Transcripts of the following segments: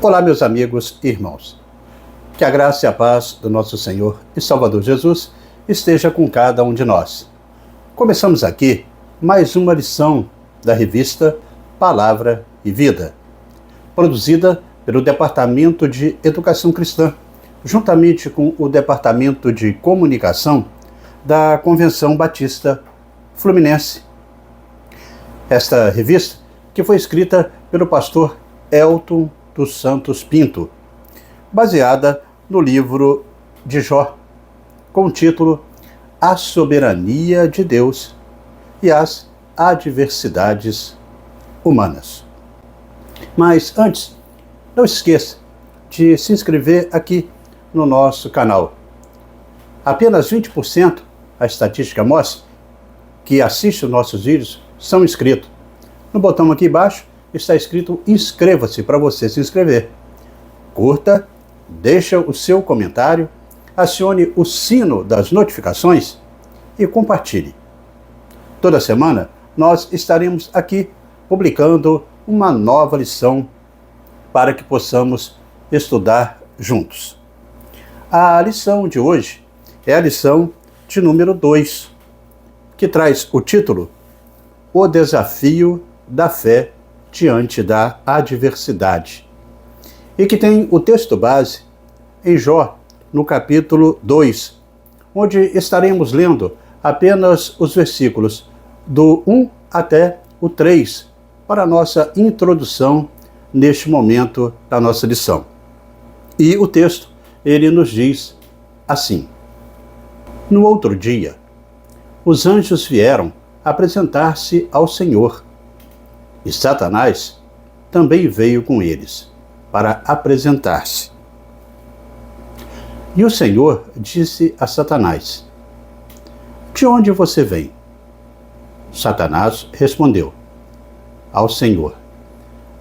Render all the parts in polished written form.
Olá, meus amigos e irmãos. Que a graça e a paz do nosso Senhor e Salvador Jesus esteja com cada um de nós. Começamos aqui mais uma lição da revista Palavra e Vida, produzida pelo Departamento de Educação Cristã, juntamente com o Departamento de Comunicação da Convenção Batista Fluminense. Esta revista, que foi escrita pelo pastor Elton dos Santos Pinto, baseada no livro de Jó, com o título A Soberania de Deus e as Adversidades Humanas. Mas antes, não esqueça de se inscrever aqui no nosso canal. Apenas 20%, a estatística mostra, que assistem os nossos vídeos são inscritos. No botão aqui embaixo está escrito inscreva-se para você se inscrever. Curta, deixa o seu comentário, acione o sino das notificações e compartilhe. Toda semana nós estaremos aqui publicando uma nova lição para que possamos estudar juntos. A lição de hoje é a lição de número 2, que traz o título O Desafio da Fé diante da Adversidade, e que tem o texto base em Jó, no capítulo 2, onde estaremos lendo apenas os versículos do 1 até o 3, para a nossa introdução neste momento da nossa lição. E o texto, ele nos diz assim: No outro dia, os anjos vieram apresentar-se ao Senhor, e Satanás também veio com eles, para apresentar-se. E o Senhor disse a Satanás: De onde você vem? Satanás respondeu ao Senhor: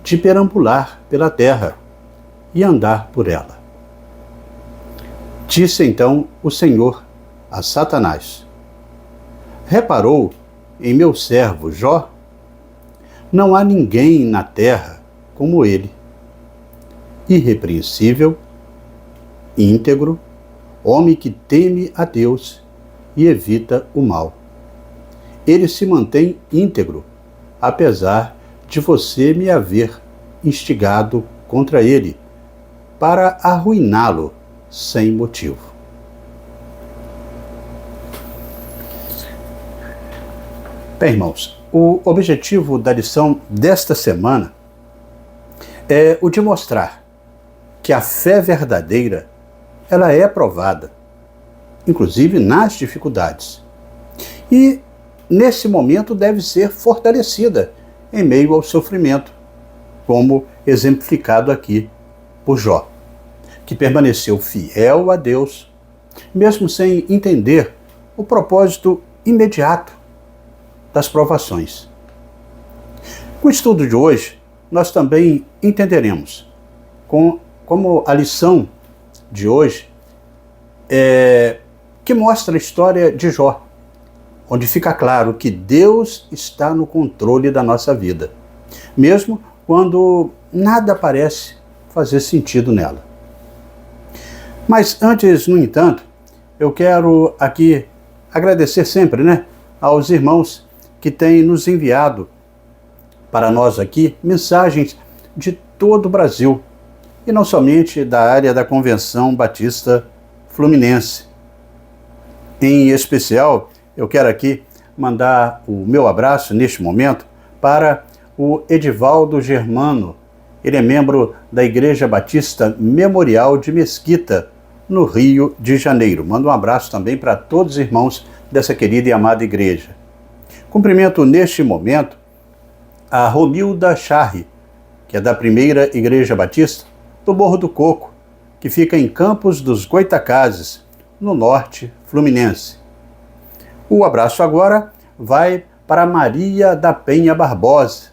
De perambular pela terra e andar por ela. Disse então o Senhor a Satanás: Reparou em meu servo Jó? Não há ninguém na terra como ele, irrepreensível, íntegro, homem que teme a Deus e evita o mal. Ele se mantém íntegro, apesar de você me haver instigado contra ele, para arruiná-lo sem motivo. Bem, irmãos, o objetivo da lição desta semana é o de mostrar que a fé verdadeira, ela é provada, inclusive nas dificuldades. E, nesse momento, deve ser fortalecida em meio ao sofrimento, como exemplificado aqui por Jó, que permaneceu fiel a Deus, mesmo sem entender o propósito imediato das provações. Com o estudo de hoje, nós também entenderemos como a lição de hoje que mostra a história de Jó, onde fica claro que Deus está no controle da nossa vida, mesmo quando nada parece fazer sentido nela. Mas antes, no entanto, eu quero aqui agradecer sempre, aos irmãos que têm nos enviado para nós aqui mensagens de todo o Brasil, e não somente da área da Convenção Batista Fluminense. Em especial, eu quero aqui mandar o meu abraço neste momento para o Edivaldo Germano. Ele é membro da Igreja Batista Memorial de Mesquita, no Rio de Janeiro. Mando um abraço também para todos os irmãos dessa querida e amada igreja. Cumprimento neste momento a Romilda Charri, que é da Primeira Igreja Batista do Morro do Coco, que fica em Campos dos Goitacazes, no norte fluminense. O abraço agora vai para Maria da Penha Barbosa.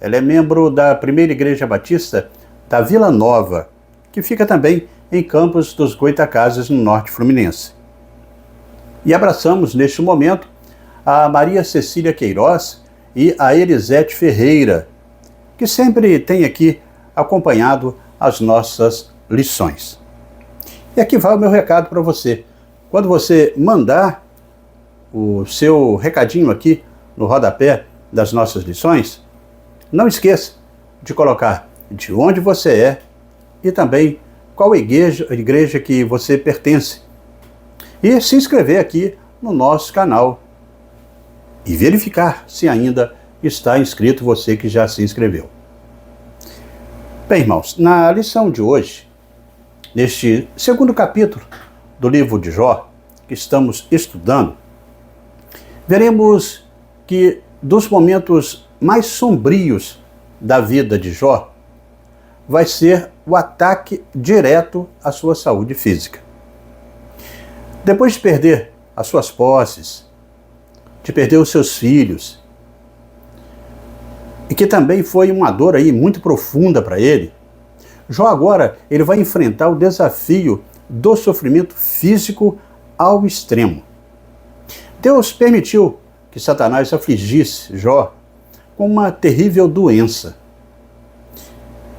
Ela é membro da Primeira Igreja Batista da Vila Nova, que fica também em Campos dos Goitacazes, no norte fluminense. E abraçamos neste momento a Maria Cecília Queiroz e a Elisete Ferreira, que sempre tem aqui acompanhado as nossas lições. E aqui vai o meu recado para você. Quando você mandar o seu recadinho aqui no rodapé das nossas lições, não esqueça de colocar de onde você é e também qual igreja que você pertence. E se inscrever aqui no nosso canal e verificar se ainda está inscrito você que já se inscreveu. Bem, irmãos, na lição de hoje, neste segundo capítulo do livro de Jó, que estamos estudando, veremos que dos momentos mais sombrios da vida de Jó vai ser o ataque direto à sua saúde física. Depois de perder as suas posses, de perder os seus filhos, e que também foi uma dor aí muito profunda para ele, Jó agora ele vai enfrentar o desafio do sofrimento físico ao extremo. Deus permitiu que Satanás afligisse Jó com uma terrível doença.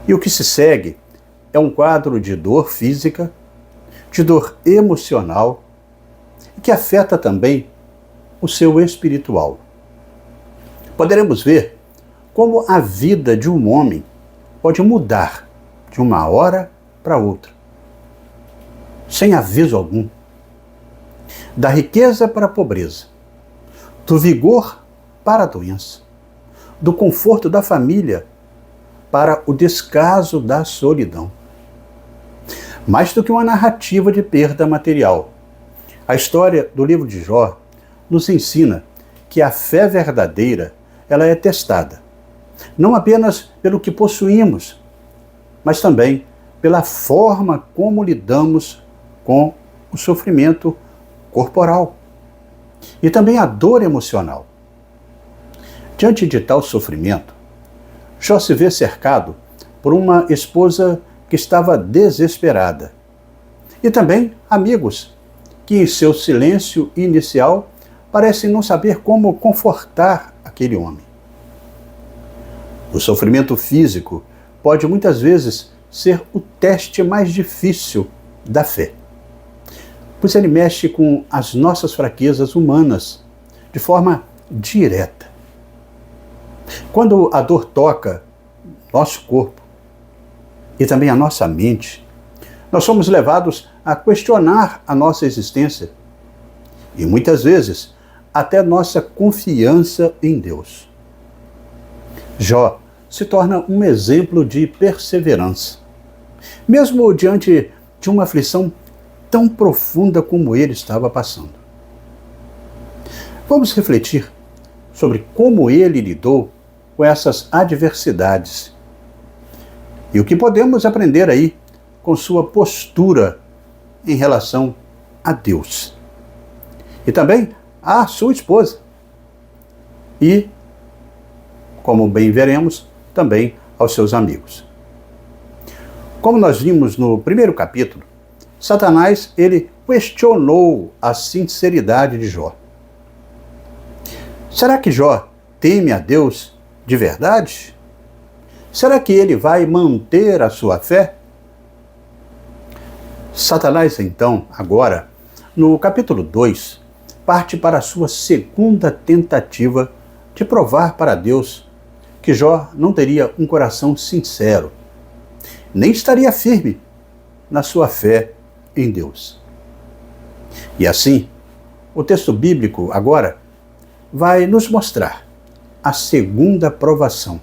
E o que se segue é um quadro de dor física, de dor emocional, e que afeta também o seu espiritual. Poderemos ver como a vida de um homem pode mudar de uma hora para outra, sem aviso algum. Da riqueza para a pobreza, do vigor para a doença, do conforto da família para o descaso da solidão. Mais do que uma narrativa de perda material, a história do livro de Jó nos ensina que a fé verdadeira ela é testada, não apenas pelo que possuímos, mas também pela forma como lidamos com o sofrimento corporal e também a dor emocional. Diante de tal sofrimento, Jó se vê cercado por uma esposa que estava desesperada e também amigos que em seu silêncio inicial parecem não saber como confortar aquele homem. O sofrimento físico pode muitas vezes ser o teste mais difícil da fé, pois ele mexe com as nossas fraquezas humanas de forma direta. Quando a dor toca nosso corpo e também a nossa mente, nós somos levados a questionar a nossa existência e muitas vezes até nossa confiança em Deus. Jó se torna um exemplo de perseverança, mesmo diante de uma aflição tão profunda como ele estava passando. Vamos refletir sobre como ele lidou com essas adversidades e o que podemos aprender aí com sua postura em relação a Deus e também a sua esposa e, como bem veremos, também aos seus amigos. Como nós vimos no primeiro capítulo, Satanás ele questionou a sinceridade de Jó. Será que Jó teme a Deus de verdade? Será que ele vai manter a sua fé? Satanás, então, agora, no capítulo 2, parte para a sua segunda tentativa de provar para Deus que Jó não teria um coração sincero, nem estaria firme na sua fé em Deus. E assim, o texto bíblico agora vai nos mostrar a segunda provação,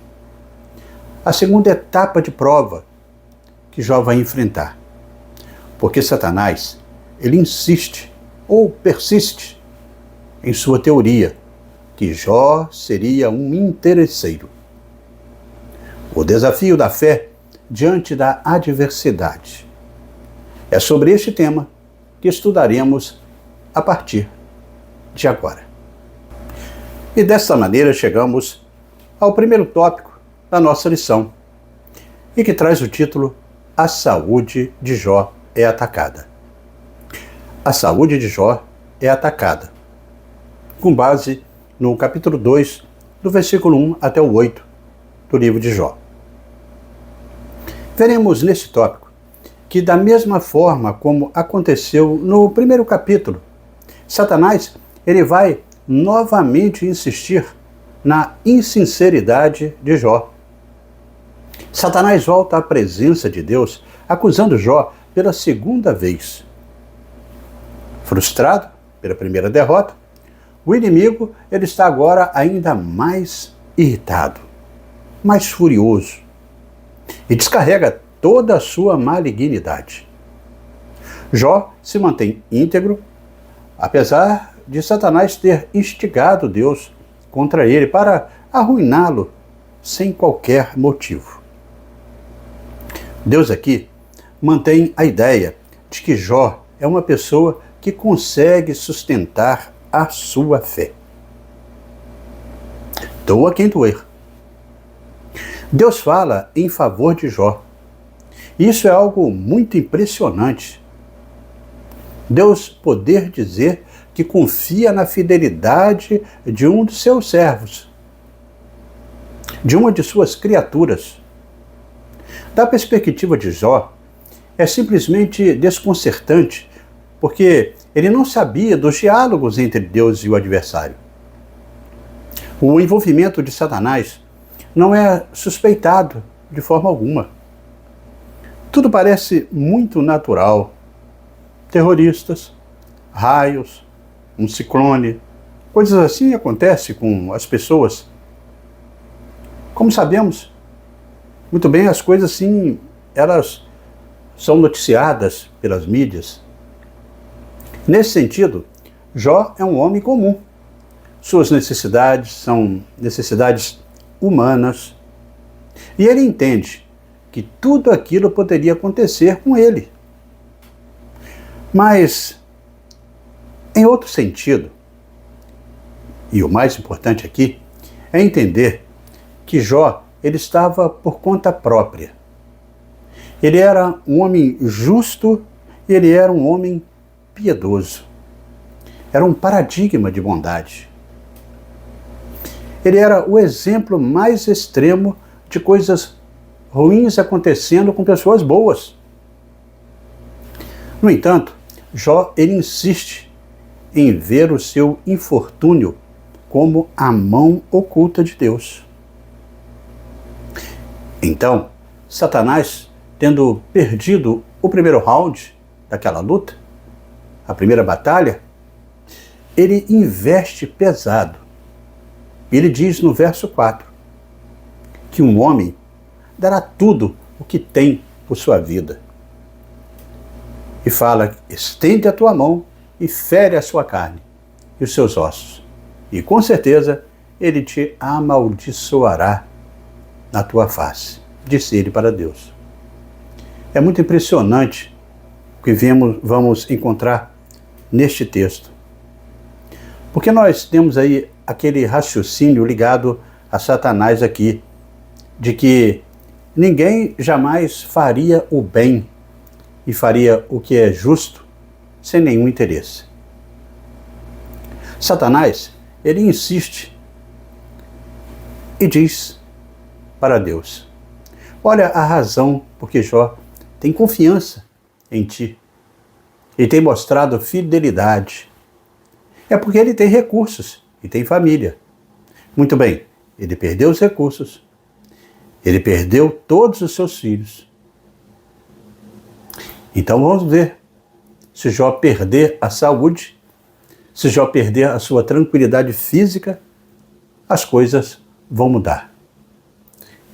a segunda etapa de prova que Jó vai enfrentar. Porque Satanás, ele insiste ou persiste em sua teoria que Jó seria um interesseiro. O desafio da fé diante da adversidade. É sobre este tema que estudaremos a partir de agora. E desta maneira chegamos ao primeiro tópico da nossa lição, e que traz o título A Saúde de Jó é atacada. A saúde de Jó é atacada, com base no capítulo 2, do versículo 1 até o 8 do livro de Jó. Veremos neste tópico que, da mesma forma como aconteceu no primeiro capítulo, Satanás ele vai novamente insistir na insinceridade de Jó. Satanás volta à presença de Deus, acusando Jó pela segunda vez. Frustrado pela primeira derrota, o inimigo ele está agora ainda mais irritado, mais furioso, e descarrega toda a sua malignidade. Jó se mantém íntegro, apesar de Satanás ter instigado Deus contra ele para arruiná-lo sem qualquer motivo. Deus aqui mantém a ideia de que Jó é uma pessoa que consegue sustentar a sua fé. Doa quem doer. Deus fala em favor de Jó. Isso é algo muito impressionante. Deus poder dizer que confia na fidelidade de um de seus servos, de uma de suas criaturas. Da perspectiva de Jó, é simplesmente desconcertante, porque ele não sabia dos diálogos entre Deus e o adversário. O envolvimento de Satanás não é suspeitado de forma alguma. Tudo parece muito natural. Terroristas, raios, um ciclone, coisas assim acontecem com as pessoas. Como sabemos, muito bem, as coisas assim, elas são noticiadas pelas mídias. Nesse sentido, Jó é um homem comum. Suas necessidades são necessidades humanas. E ele entende que tudo aquilo poderia acontecer com ele. Mas, em outro sentido, e o mais importante aqui, é entender que Jó ele estava por conta própria. Ele era um homem justo e ele era um homem piedoso. Era um paradigma de bondade. Ele era o exemplo mais extremo de coisas ruins acontecendo com pessoas boas. No entanto, Jó ele insiste em ver o seu infortúnio como a mão oculta de Deus. Então, Satanás, tendo perdido o primeiro round daquela luta, a primeira batalha, ele investe pesado. Ele diz no verso 4 que um homem dará tudo o que tem por sua vida. E fala, estende a tua mão e fere a sua carne e os seus ossos. E com certeza ele te amaldiçoará na tua face, disse ele para Deus. É muito impressionante o que vamos encontrar neste texto. Porque nós temos aí aquele raciocínio ligado a Satanás aqui, de que ninguém jamais faria o bem e faria o que é justo sem nenhum interesse. Satanás, ele insiste e diz para Deus, olha a razão por que Jó tem confiança em ti e tem mostrado fidelidade. É porque ele tem recursos e tem família. Muito bem, ele perdeu os recursos, ele perdeu todos os seus filhos. Então vamos ver, se Jó perder a saúde, se Jó perder a sua tranquilidade física, as coisas vão mudar.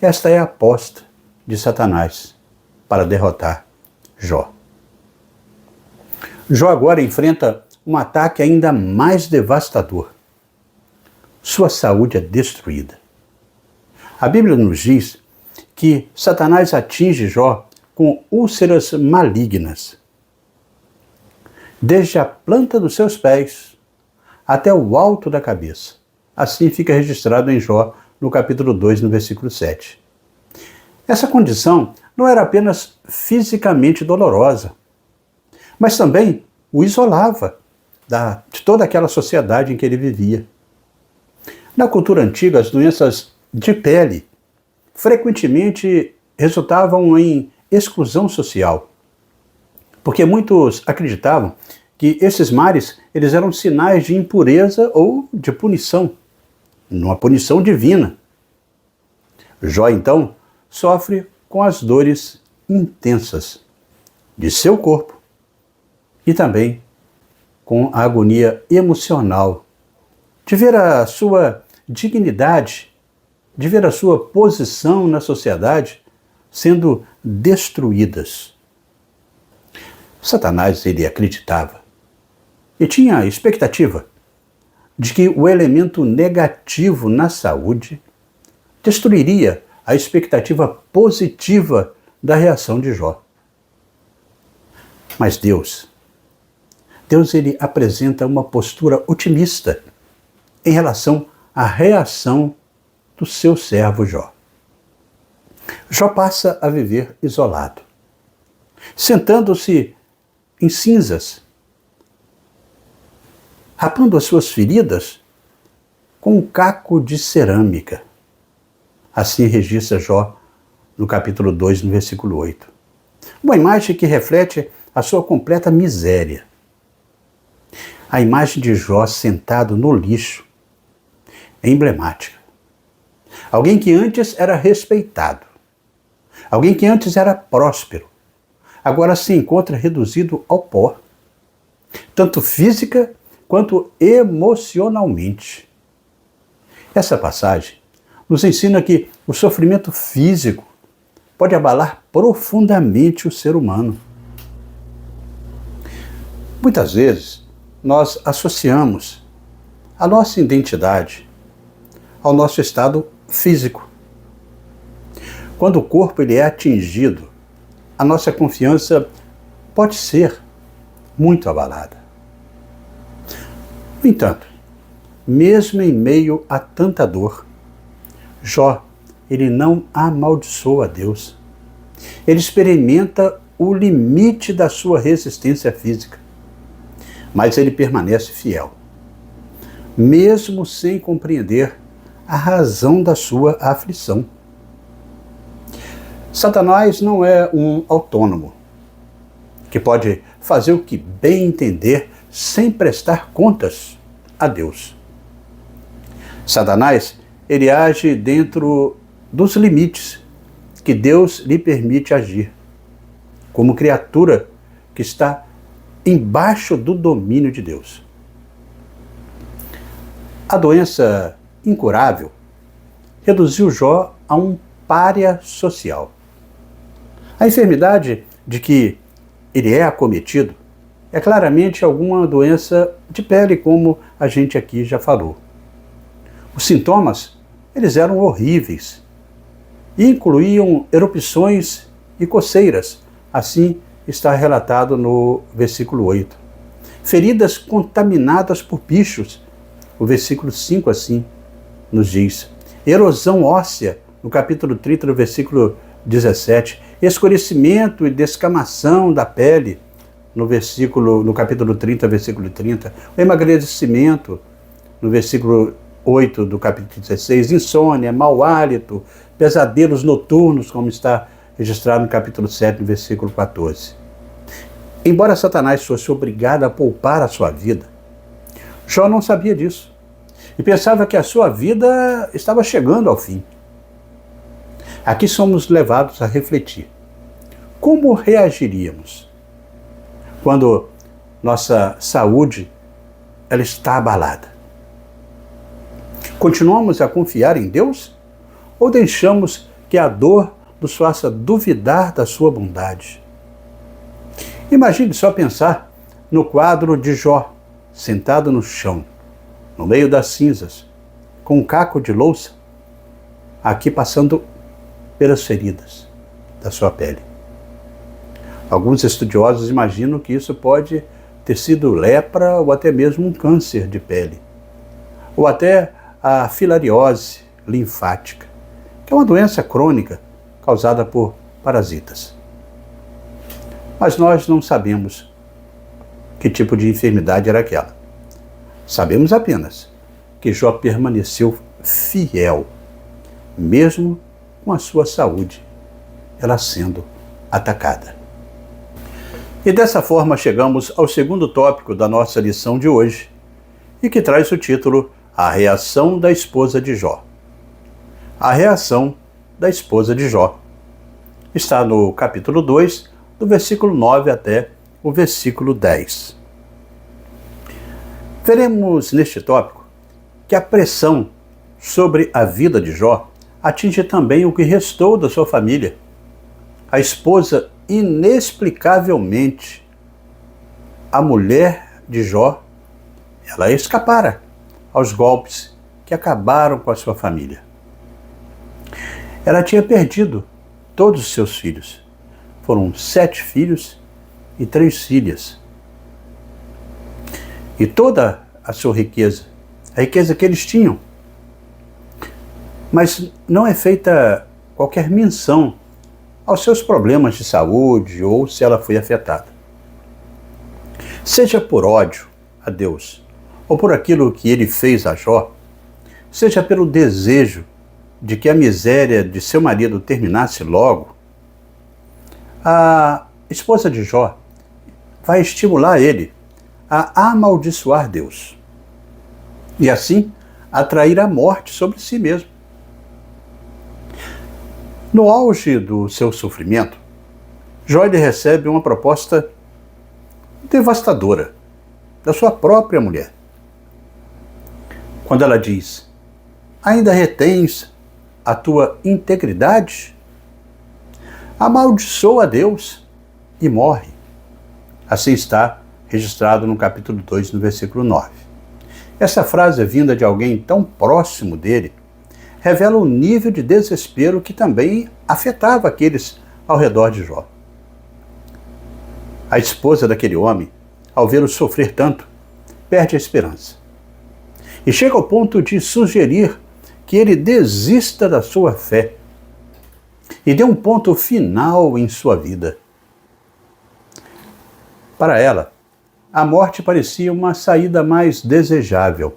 Esta é a aposta de Satanás para derrotar Jó. Jó agora enfrenta um ataque ainda mais devastador. Sua saúde é destruída. A Bíblia nos diz que Satanás atinge Jó com úlceras malignas. Desde a planta dos seus pés até o alto da cabeça. Assim fica registrado em Jó, no capítulo 2, no versículo 7. Essa condição não era apenas fisicamente dolorosa, mas também o isolava de toda aquela sociedade em que ele vivia. Na cultura antiga, as doenças de pele frequentemente resultavam em exclusão social, porque muitos acreditavam que esses mares eles eram sinais de impureza ou de punição, uma punição divina. Jó, então, sofre com as dores intensas de seu corpo e também com a agonia emocional de ver a sua dignidade, de ver a sua posição na sociedade sendo destruídas. Satanás, ele acreditava e tinha a expectativa de que o elemento negativo na saúde destruiria a expectativa positiva da reação de Jó. Mas Deus ele apresenta uma postura otimista em relação à reação do seu servo Jó. Jó passa a viver isolado, sentando-se em cinzas, rapando as suas feridas com um caco de cerâmica. Assim registra Jó no capítulo 2, no versículo 8. Uma imagem que reflete a sua completa miséria. A imagem de Jó sentado no lixo é emblemática. Alguém que antes era respeitado, alguém que antes era próspero, agora se encontra reduzido ao pó, tanto física quanto emocionalmente. Essa passagem nos ensina que o sofrimento físico pode abalar profundamente o ser humano. Muitas vezes, nós associamos a nossa identidade ao nosso estado físico. Quando o corpo ele é atingido, a nossa confiança pode ser muito abalada. No entanto, mesmo em meio a tanta dor, Jó, ele não amaldiçoa a Deus. Ele experimenta o limite da sua resistência física, mas ele permanece fiel, mesmo sem compreender a razão da sua aflição. Satanás não é um autônomo que pode fazer o que bem entender sem prestar contas a Deus. Satanás, ele age dentro dos limites que Deus lhe permite agir, como criatura que está embaixo do domínio de Deus. A doença incurável reduziu Jó a um pária social. A enfermidade de que ele é acometido é claramente alguma doença de pele, como a gente aqui já falou. Os sintomas, eles eram horríveis e incluíam erupções e coceiras, assim está relatado no versículo 8. Feridas contaminadas por bichos, o versículo 5 assim nos diz. Erosão óssea, no capítulo 30, no versículo 17. Escurecimento e descamação da pele, no capítulo 30, versículo 30. O emagrecimento, no versículo 8 do capítulo 16. Insônia, mau hálito, pesadelos noturnos, como está registrado no capítulo 7, no versículo 14. Embora Satanás fosse obrigado a poupar a sua vida, Jó não sabia disso e pensava que a sua vida estava chegando ao fim. Aqui somos levados a refletir. Como reagiríamos quando nossa saúde ela está abalada? Continuamos a confiar em Deus ou deixamos que a dor nos faça duvidar da sua bondade? Imagine só pensar no quadro de Jó, sentado no chão, no meio das cinzas, com um caco de louça, aqui passando pelas feridas da sua pele. Alguns estudiosos imaginam que isso pode ter sido lepra ou até mesmo um câncer de pele, ou até a filariose linfática, que é uma doença crônica causada por parasitas. Mas nós não sabemos que tipo de enfermidade era aquela. Sabemos apenas que Jó permaneceu fiel, mesmo com a sua saúde ela sendo atacada. E dessa forma chegamos ao segundo tópico da nossa lição de hoje, e que traz o título A Reação da Esposa de Jó. A reação da esposa de Jó. Está no capítulo 2, do versículo 9 até o versículo 10. Veremos neste tópico que a pressão sobre a vida de Jó atinge também o que restou da sua família. A esposa, inexplicavelmente, a mulher de Jó, ela escapara aos golpes que acabaram com a sua família. Ela tinha perdido todos os seus filhos. Foram 7 filhos e 3 filhas. E toda a sua riqueza, a riqueza que eles tinham. Mas não é feita qualquer menção aos seus problemas de saúde ou se ela foi afetada. Seja por ódio a Deus ou por aquilo que ele fez a Jó, seja pelo desejo de que a miséria de seu marido terminasse logo, a esposa de Jó vai estimular ele a amaldiçoar Deus e assim atrair a morte sobre si mesmo. No auge do seu sofrimento, Jó recebe uma proposta devastadora da sua própria mulher. Quando ela diz: ainda retens a tua integridade? Amaldiçoa a Deus e morre. Assim está registrado no capítulo 2, no versículo 9. Essa frase, vinda de alguém tão próximo dele, revela o nível de desespero que também afetava aqueles ao redor de Jó. A esposa daquele homem, ao vê-lo sofrer tanto, perde a esperança. E chega ao ponto de sugerir que ele desista da sua fé e dê um ponto final em sua vida. Para ela, a morte parecia uma saída mais desejável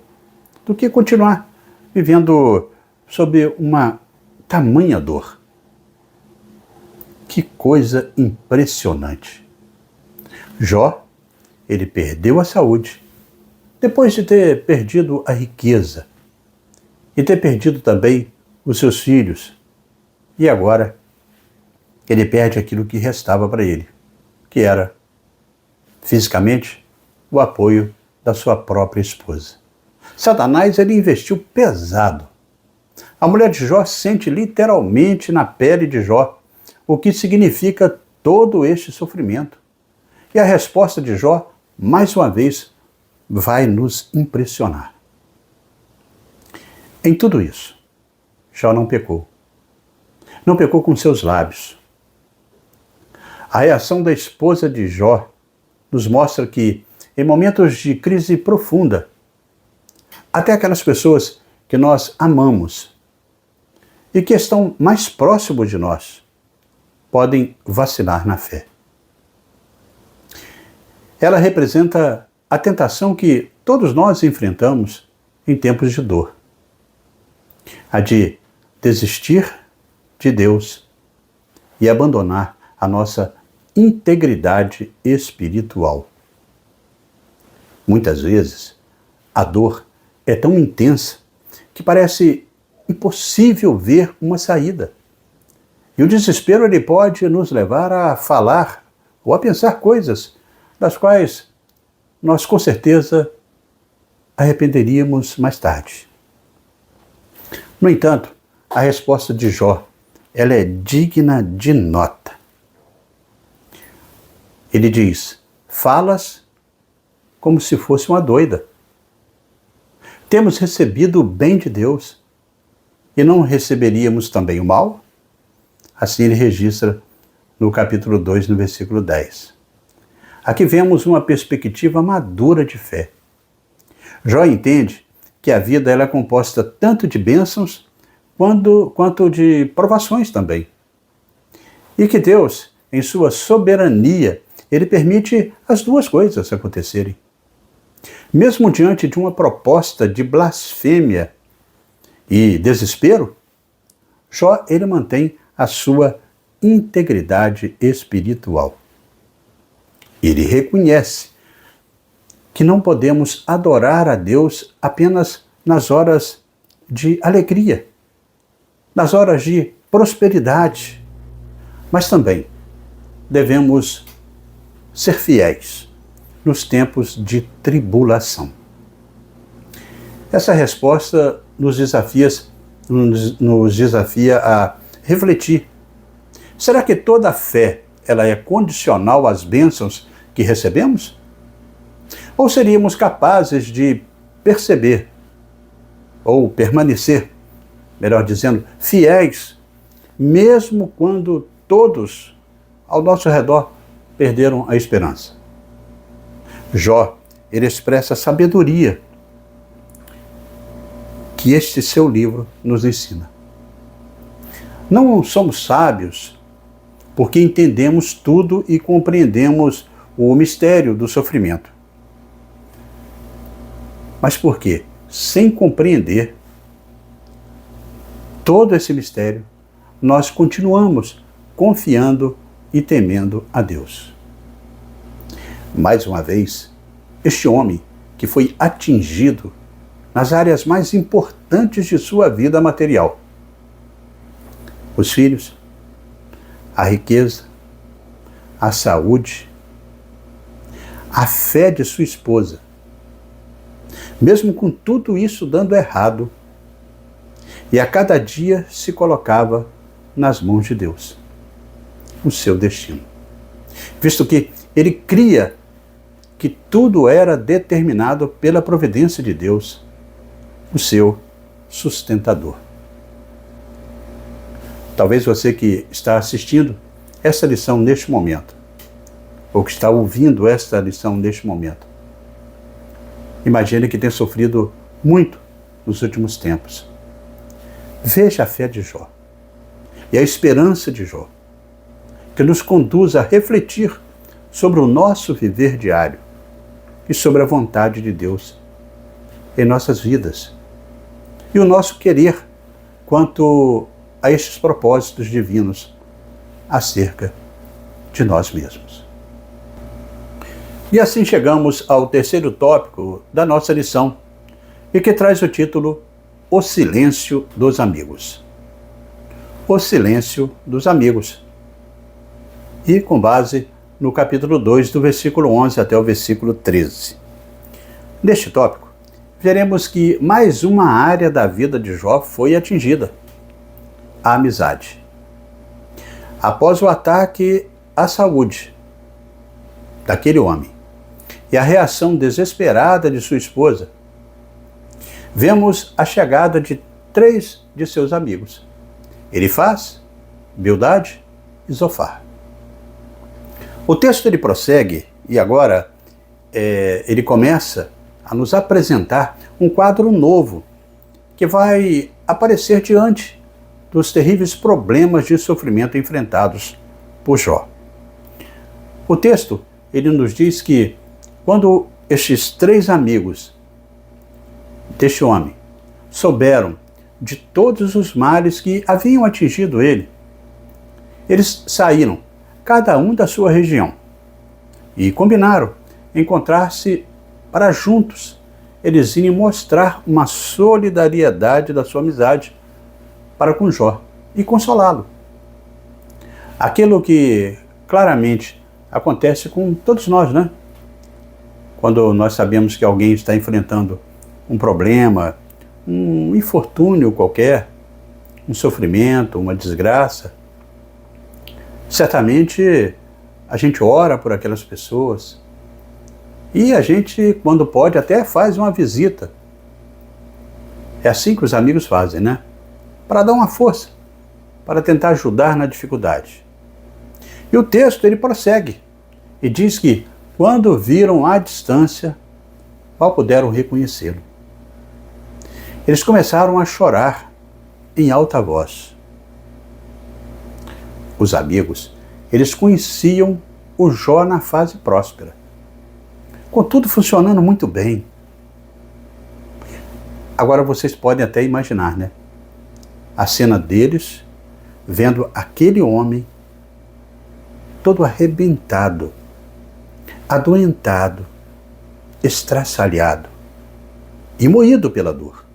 do que continuar vivendo sob uma tamanha dor. Que coisa impressionante! Jó, ele perdeu a saúde, depois de ter perdido a riqueza, e ter perdido também os seus filhos. E agora, ele perde aquilo que restava para ele, que era, fisicamente, o apoio da sua própria esposa. Satanás, ele investiu pesado. A mulher de Jó sente literalmente na pele de Jó o que significa todo este sofrimento. E a resposta de Jó, mais uma vez, vai nos impressionar. Em tudo isso, Jó não pecou. Não pecou com seus lábios. A reação da esposa de Jó nos mostra que, em momentos de crise profunda, até aquelas pessoas que nós amamos e que estão mais próximos de nós, podem vacilar na fé. Ela representa a tentação que todos nós enfrentamos em tempos de dor. A de desistir de Deus e abandonar a nossa integridade espiritual. Muitas vezes, a dor é tão intensa que parece impossível ver uma saída. E o desespero, ele pode nos levar a falar ou a pensar coisas das quais nós, com certeza, arrependeríamos mais tarde. No entanto, a resposta de Jó, ela é digna de nota. Ele diz: falas como se fosse uma doida. Temos recebido o bem de Deus e não receberíamos também o mal? Assim ele registra no capítulo 2, no versículo 10. Aqui vemos uma perspectiva madura de fé. Jó entende que a vida ela é composta tanto de bênçãos quanto de provações também. E que Deus, em sua soberania, ele permite as duas coisas acontecerem. Mesmo diante de uma proposta de blasfêmia e desespero, Jó ele mantém a sua integridade espiritual. Ele reconhece que não podemos adorar a Deus apenas nas horas de alegria, nas horas de prosperidade, mas também devemos ser fiéis nos tempos de tribulação. Essa resposta nos desafia a refletir. Será que toda fé ela é condicional às bênçãos que recebemos? Ou seríamos capazes de perceber, ou permanecer, melhor dizendo, fiéis, mesmo quando todos ao nosso redor perderam a esperança? Jó, ele expressa a sabedoria que este seu livro nos ensina. Não somos sábios porque entendemos tudo e compreendemos o mistério do sofrimento, mas porque, sem compreender todo esse mistério, nós continuamos confiando e temendo a Deus. Mais uma vez, este homem que foi atingido nas áreas mais importantes de sua vida material, os filhos, a riqueza, a saúde, a fé de sua esposa, mesmo com tudo isso dando errado, e a cada dia se colocava nas mãos de Deus o seu destino, visto que ele cria que tudo era determinado pela providência de Deus, o seu sustentador. Talvez você que está assistindo essa lição neste momento, ou que está ouvindo esta lição neste momento, imagine que tem sofrido muito nos últimos tempos. Veja a fé de Jó e a esperança de Jó, que nos conduz a refletir sobre o nosso viver diário e sobre a vontade de Deus em nossas vidas e o nosso querer quanto a estes propósitos divinos acerca de nós mesmos. E assim chegamos ao terceiro tópico da nossa lição, e que traz o título O Silêncio dos Amigos. O Silêncio dos Amigos. E com base no capítulo 2, do versículo 11 até o versículo 13. Neste tópico, veremos que mais uma área da vida de Jó foi atingida: a amizade. Após o ataque à saúde daquele homem e a reação desesperada de sua esposa, vemos a chegada de 3 de seus amigos: Elifaz, Bildade e Zofar. O texto ele prossegue e agora ele começa a nos apresentar um quadro novo que vai aparecer diante dos terríveis problemas de sofrimento enfrentados por Jó. O texto ele nos diz que quando estes 3 amigos deste homem souberam de todos os males que haviam atingido ele, eles saíram, cada um da sua região, e combinaram encontrar-se para juntos eles irem mostrar uma solidariedade da sua amizade para com Jó e consolá-lo. Aquilo que claramente acontece com todos nós, né? Quando nós sabemos que alguém está enfrentando um problema, um infortúnio qualquer, um sofrimento, uma desgraça, certamente a gente ora por aquelas pessoas e a gente, quando pode, até faz uma visita. É assim que os amigos fazem, né? Para dar uma força, para tentar ajudar na dificuldade. E o texto ele prossegue e diz que quando viram à distância, mal puderam reconhecê-lo. Eles começaram a chorar em alta voz. Os amigos, eles conheciam o Jó na fase próspera, com tudo funcionando muito bem. Agora vocês podem até imaginar, né? A cena deles vendo aquele homem todo arrebentado, adoentado, estraçalhado e moído pela dor.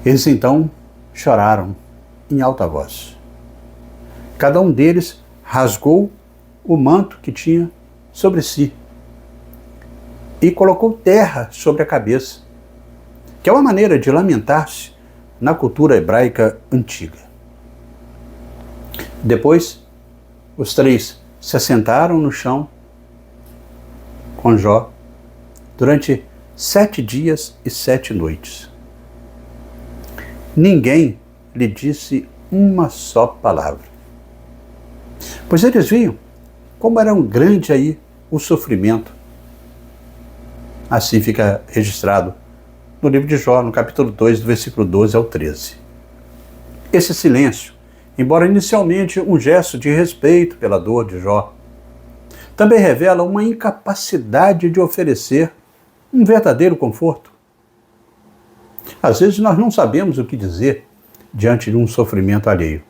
Eles então choraram em alta voz. Cada um deles rasgou o manto que tinha sobre si e colocou terra sobre a cabeça, que é uma maneira de lamentar-se na cultura hebraica antiga. Depois, os três se assentaram no chão com Jó durante 7 dias e 7 noites. Ninguém lhe disse uma só palavra, pois eles viam como era grande aí o sofrimento. Assim fica registrado no livro de Jó, no capítulo 2, do versículo 12 ao 13. Esse silêncio, embora inicialmente um gesto de respeito pela dor de Jó, também revela uma incapacidade de oferecer um verdadeiro conforto. Às vezes nós não sabemos o que dizer diante de um sofrimento alheio.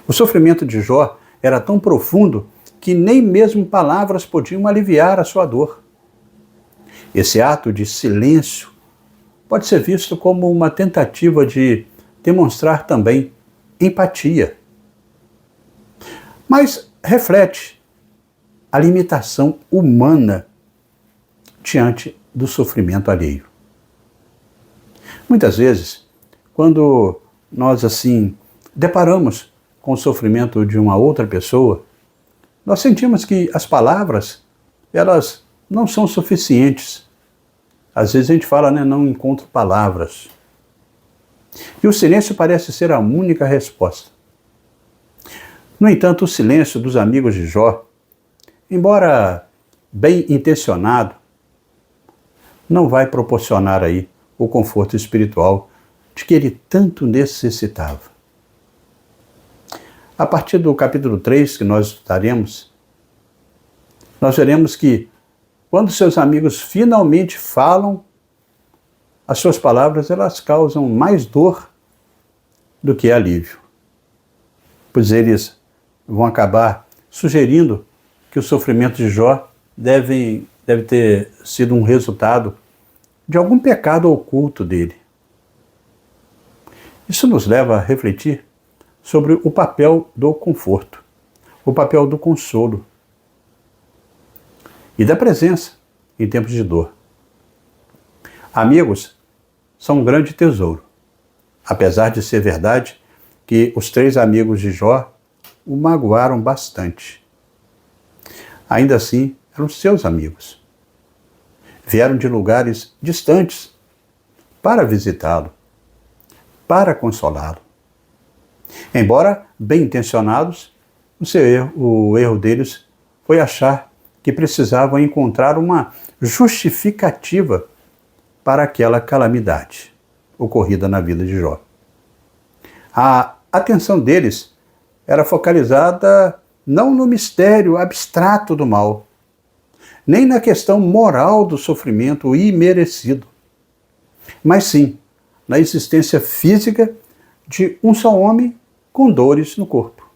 O sofrimento de Jó era tão profundo que nem mesmo palavras podiam aliviar a sua dor. Esse ato de silêncio pode ser visto como uma tentativa de demonstrar também empatia. Mas reflete a limitação humana diante do sofrimento alheio. Muitas vezes, quando nós assim deparamos com o sofrimento de uma outra pessoa, nós sentimos que as palavras, elas não são suficientes. Às vezes a gente fala, não encontro palavras. E o silêncio parece ser a única resposta. No entanto, o silêncio dos amigos de Jó, embora bem intencionado, não vai proporcionar aí o conforto espiritual de que ele tanto necessitava. A partir do capítulo 3 que nós estudaremos, nós veremos que quando seus amigos finalmente falam, as suas palavras elas causam mais dor do que alívio, pois eles vão acabar sugerindo que o sofrimento de Jó deve ter sido um resultado de algum pecado oculto dele. Isso nos leva a refletir sobre o papel do conforto, o papel do consolo e da presença em tempos de dor. Amigos são um grande tesouro, apesar de ser verdade que os 3 amigos de Jó o magoaram bastante. Ainda assim, eram seus amigos. Vieram de lugares distantes para visitá-lo, para consolá-lo. Embora bem intencionados, o erro deles foi achar que precisavam encontrar uma justificativa para aquela calamidade ocorrida na vida de Jó. A atenção deles era focalizada não no mistério abstrato do mal, nem na questão moral do sofrimento imerecido, mas sim na existência física de um só homem com dores no corpo.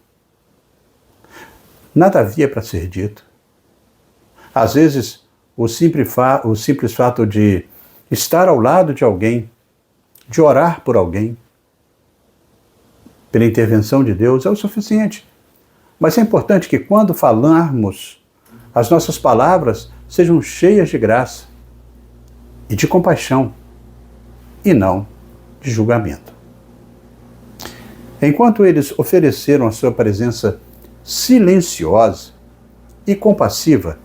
Nada havia para ser dito. Às vezes, o simples fato de estar ao lado de alguém, de orar por alguém, pela intervenção de Deus, é o suficiente. Mas é importante que quando falarmos, as nossas palavras sejam cheias de graça e de compaixão, e não de julgamento. Enquanto eles ofereceram a sua presença silenciosa e compassiva,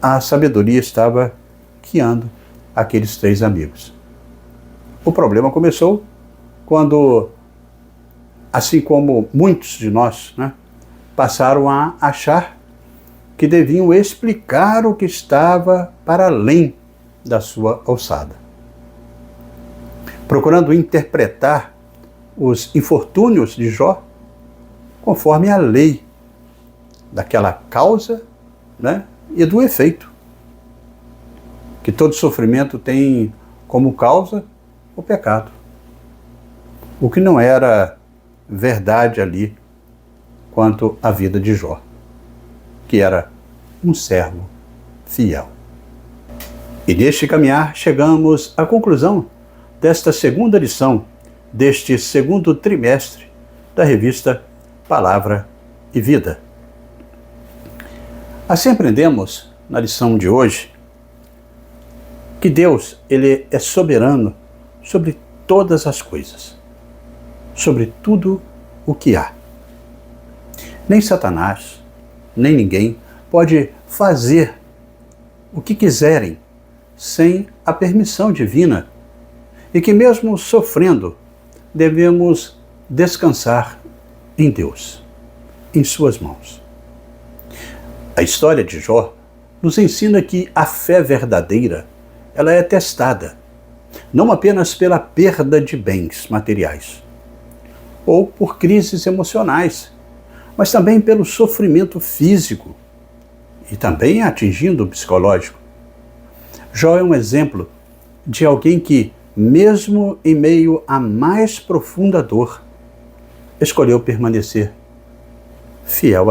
a sabedoria estava guiando aqueles 3 amigos. O problema começou quando, assim como muitos de nós, passaram a achar que deviam explicar o que estava para além da sua alçada, procurando interpretar os infortúnios de Jó conforme a lei daquela causa, e do efeito, que todo sofrimento tem como causa o pecado. O que não era verdade ali quanto à vida de Jó, que era um servo fiel. E neste caminhar chegamos à conclusão desta segunda lição, deste segundo trimestre da revista Palavra e Vida. Assim aprendemos na lição de hoje que Deus, Ele é soberano sobre todas as coisas, sobre tudo o que há. Nem Satanás, nem ninguém pode fazer o que quiserem sem a permissão divina, e que mesmo sofrendo, devemos descansar em Deus, em suas mãos. A história de Jó nos ensina que a fé verdadeira, ela é testada, não apenas pela perda de bens materiais, ou por crises emocionais, mas também pelo sofrimento físico e também atingindo o psicológico. Jó é um exemplo de alguém que, mesmo em meio à mais profunda dor, escolheu permanecer fiel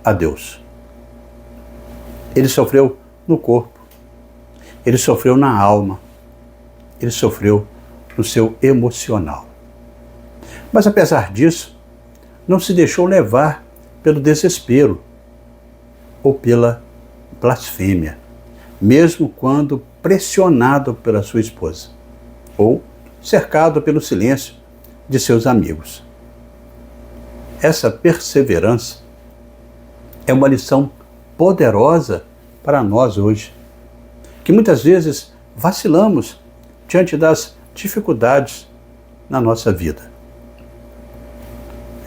a Deus. Ele sofreu no corpo, ele sofreu na alma, ele sofreu no seu emocional. Mas apesar disso, não se deixou levar pelo desespero ou pela blasfêmia, mesmo quando pressionado pela sua esposa, ou cercado pelo silêncio de seus amigos. Essa perseverança é uma lição poderosa para nós hoje, que muitas vezes vacilamos diante das dificuldades na nossa vida.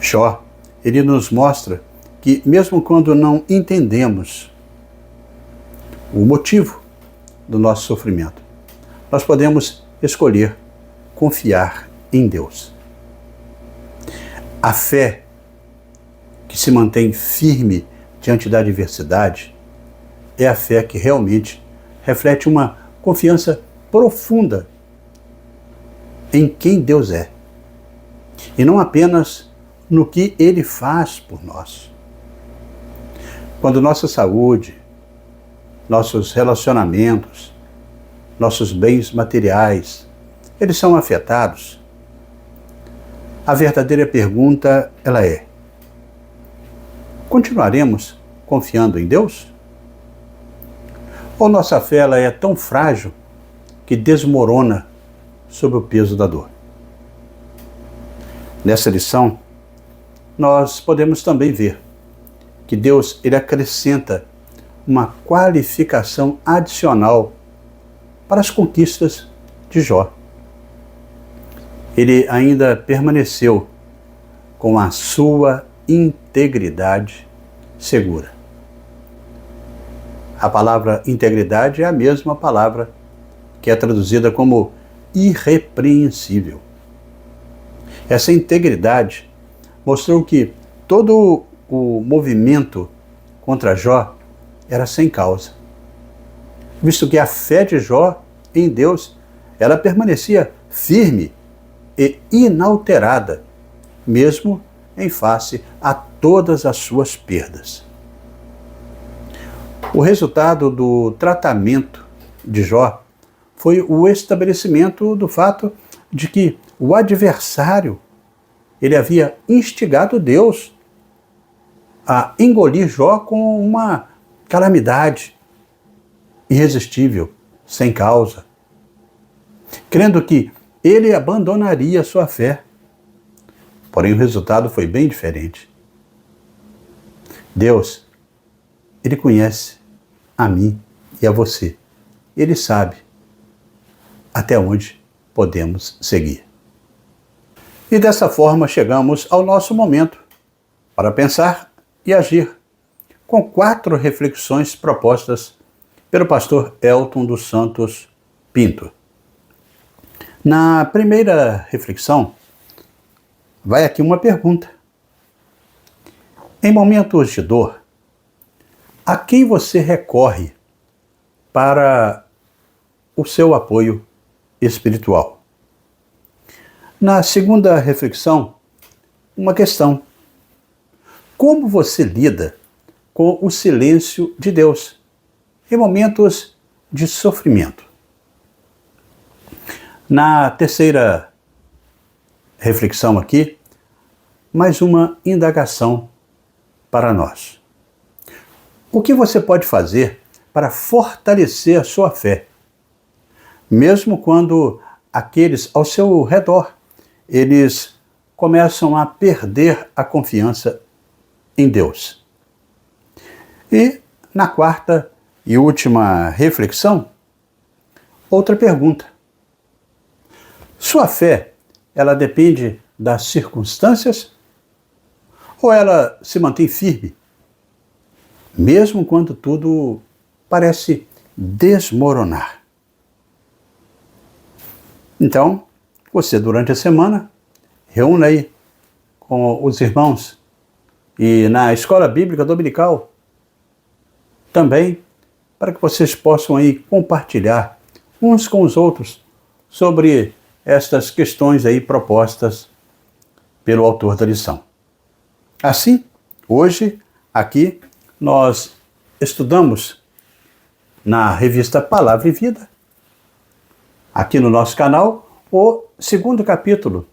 Jó, ele nos mostra que mesmo quando não entendemos o motivo do nosso sofrimento, nós podemos escolher confiar em Deus. A fé que se mantém firme diante da adversidade é a fé que realmente reflete uma confiança profunda em quem Deus é, e não apenas no que Ele faz por nós. Quando nossa saúde, nossos relacionamentos, nossos bens materiais, eles são afetados, a verdadeira pergunta, ela é: continuaremos confiando em Deus? Ou nossa fé ela é tão frágil que desmorona sob o peso da dor? Nessa lição, nós podemos também ver que Deus ele acrescenta uma qualificação adicional para as conquistas de Jó. Ele ainda permaneceu com a sua integridade segura. A palavra integridade é a mesma palavra que é traduzida como irrepreensível. Essa integridade mostrou que todo o movimento contra Jó era sem causa, visto que a fé de Jó em Deus, ela permanecia firme e inalterada, mesmo em face a todas as suas perdas. O resultado do tratamento de Jó foi o estabelecimento do fato de que o adversário ele havia instigado Deus a engolir Jó com uma calamidade irresistível, sem causa, crendo que ele abandonaria sua fé. Porém, o resultado foi bem diferente. Deus, Ele conhece a mim e a você. Ele sabe até onde podemos seguir. E dessa forma chegamos ao nosso momento para pensar e agir, com 4 reflexões propostas pelo pastor Elton dos Santos Pinto. Na primeira reflexão, vai aqui uma pergunta. Em momentos de dor, a quem você recorre para o seu apoio espiritual? Na segunda reflexão, uma questão. Como você lida com o silêncio de Deus em momentos de sofrimento? Na terceira reflexão aqui, mais uma indagação para nós. O que você pode fazer para fortalecer a sua fé, mesmo quando aqueles ao seu redor, eles começam a perder a confiança em Deus? E na quarta e última reflexão, outra pergunta. Sua fé, ela depende das circunstâncias ou ela se mantém firme, mesmo quando tudo parece desmoronar? Então, você durante a semana, reúne aí com os irmãos e na escola bíblica dominical também, para que vocês possam aí compartilhar uns com os outros sobre estas questões aí propostas pelo autor da lição. Assim, hoje, aqui, nós estudamos na revista Palavra e Vida, aqui no nosso canal, o segundo capítulo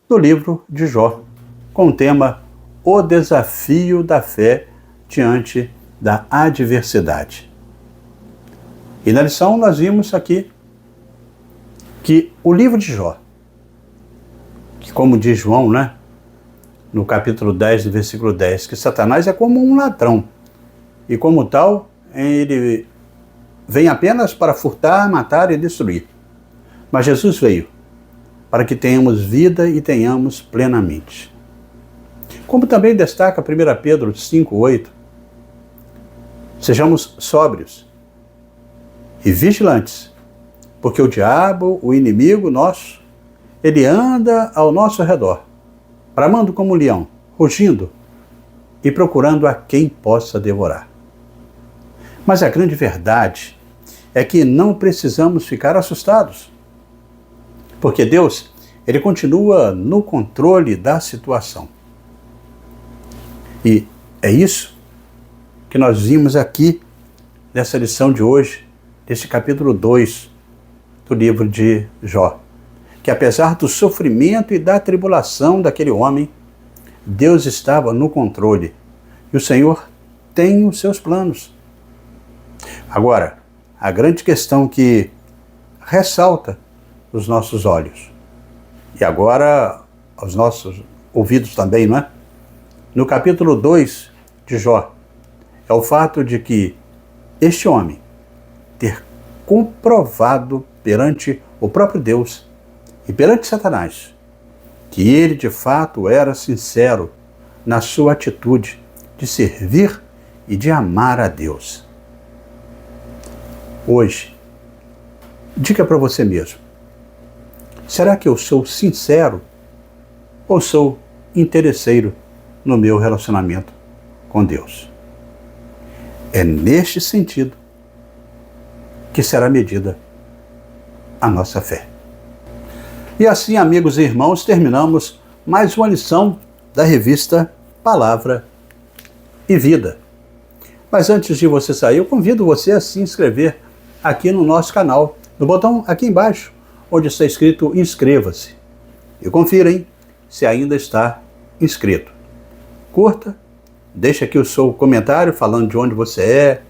do livro de Jó, com o tema O Desafio da Fé Diante da Adversidade. E na lição nós vimos aqui que o livro de Jó, que como diz João, no capítulo 10, do versículo 10, que Satanás é como um ladrão, e como tal, ele vem apenas para furtar, matar e destruir. Mas Jesus veio para que tenhamos vida e tenhamos plenamente. Como também destaca 1 Pedro 5,8, sejamos sóbrios e vigilantes, porque o diabo, o inimigo nosso, ele anda ao nosso redor, bramando como um leão, rugindo e procurando a quem possa devorar. Mas a grande verdade é que não precisamos ficar assustados, porque Deus, ele continua no controle da situação. E é isso que nós vimos aqui nessa lição de hoje, desse capítulo 2 do livro de Jó. Que apesar do sofrimento e da tribulação daquele homem, Deus estava no controle e o Senhor tem os seus planos. Agora, a grande questão que ressalta os nossos olhos, e agora aos nossos ouvidos também, no capítulo 2 de Jó, é o fato de que este homem ter comprovado perante o próprio Deus e perante Satanás que ele de fato era sincero na sua atitude de servir e de amar a Deus. Hoje, diga para você mesmo: será que eu sou sincero ou sou interesseiro no meu relacionamento com Deus? É neste sentido que será medida a nossa fé. E assim, amigos e irmãos, terminamos mais uma lição da revista Palavra e Vida. Mas antes de você sair, eu convido você a se inscrever aqui no nosso canal, no botão aqui embaixo, onde está escrito inscreva-se. E confira, se ainda está inscrito. Curta, deixa aqui o seu comentário falando de onde você é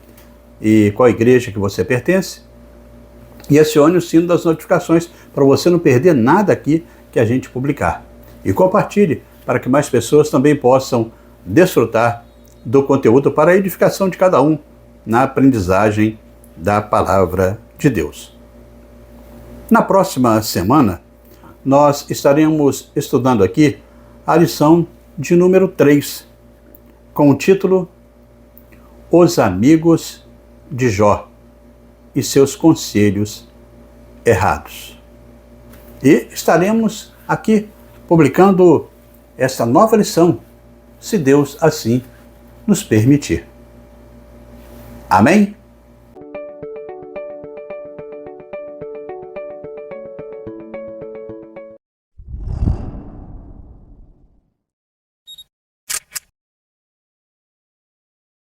e qual igreja que você pertence. E acione o sino das notificações para você não perder nada aqui que a gente publicar. E compartilhe para que mais pessoas também possam desfrutar do conteúdo para a edificação de cada um na aprendizagem da Palavra de Deus. Na próxima semana, nós estaremos estudando aqui a lição de número 3, com o título Os Amigos de Jó e seus conselhos errados. E estaremos aqui publicando esta nova lição, se Deus assim nos permitir. Amém?